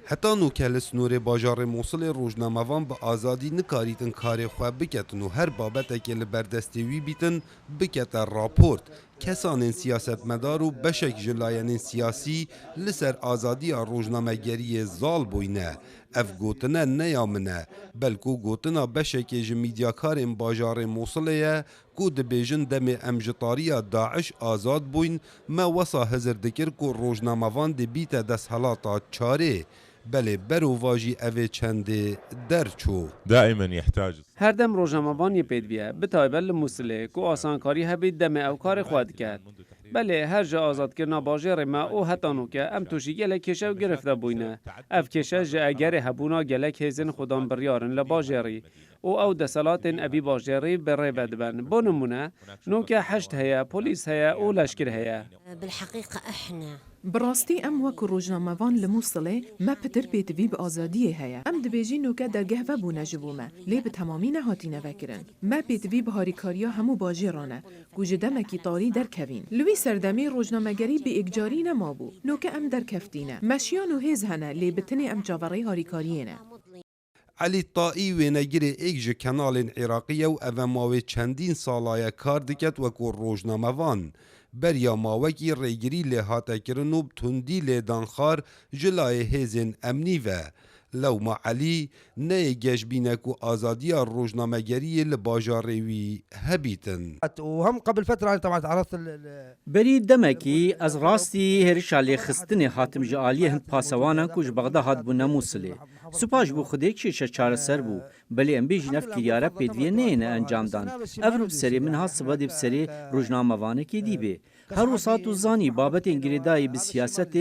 حتی نوکل سنور باجار موصل روزنامه‌وان به آزادی نکاریتن کار خواه بکتن و هر بابت که لبردستوی بیتن بکتن راپورت کسان سیاستمدار و بشک جلاین سیاسی لسر آزادی روزنامه‌گری زال بوینه اف گوتنه نیامنه بلکو گوتنه بشک جمیدیاکار باجار موصله کو دبیجن دم امجطاری داعش آزاد بوین ما وصا هزر دکر کو روزنامه‌وان دبیت دستهلاتا چاره بله برو واجی اوه چنده درچو دائما يحتاج هر دم روزنامه‌وان پیدویه به تایبل موصله کو آسانکاری هبید دم او کار خود کرد بله هر جا آزاد کرنا باجر ما او هتانو که ام توشی گله کشه و گرفته بوینه اف کشه جا اگر هبونا گله هزین خودان بریارن لباجری او دسالات ابی باجری بره بدبن بونمونه نو که حشت هيا پلیس هيا او لشکر هيا بالحقيقة احنا براستی ام وکو روزنامه‌وان لموصله ما پتر پیتوی به آزادی هیا ام دبیجی نوکه درگه و بونه جبومه لی به تمامی نهاتینه وکرن ما پیتوی به هاریکاریا همو باجرانه گوجه دمکی طاری در کوین لوی سردمی روزنامه‌گری به اگجاری نما بو نوکه ام در کفتینه مشیان و هیز هنه لی بتنی ام جاوری هاریکاریینه علی طائی و نگیره ایک جه کنال عراقیه و اوه ماوه چندین سالای کار دکت وکو روزنامه‌وان بریا ماوکی ریگری لحاته کرن و بتوندی لیدانخار جلای هیزن امنی و لو ما علی نه گشبینک و آزادی روزنامه‌گری لباجاروی هبیتن وهم قبل فترة أنا طبعا تعرضت بری دمکی از راستی هرشالی خستن حاتم جالی هند پاسوانا کج بغدا هات بو نموسله سپاش بو خودی چه چاره سر بو بلی ام بیج نف کریاره پیدوی نه انجام دان افروب سری من ها سبادی بسری روزنامه‌وانه کی دیبه هر وسات و زانی بابت انگریدای به سیاست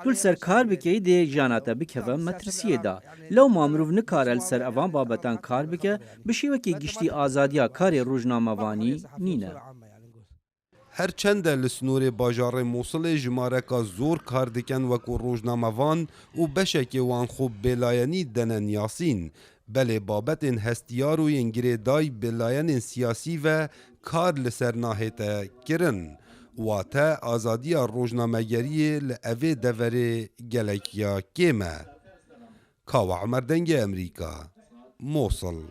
کل سرکار بکی دی جاناتا بکوه مترسیه دا لو مامروف نکارل سر اوان بابتان کار بکه بشیوه که گشتی آزادیا کار روزنامه‌وانی نینه هر چند لسنور باجار موصل جمارکا زور کار دکن وکو روزنامه‌وان و بشک وان خوب بلاینی دنن یاسین بله بابت هستیار و انگریدای بلاین سیاسی و کار لسر ناهیتا کرن واتا آزادی روزنامه‌گری لأوه دوره گلکیا کیمه کاو عمر دنگ امریکا موصل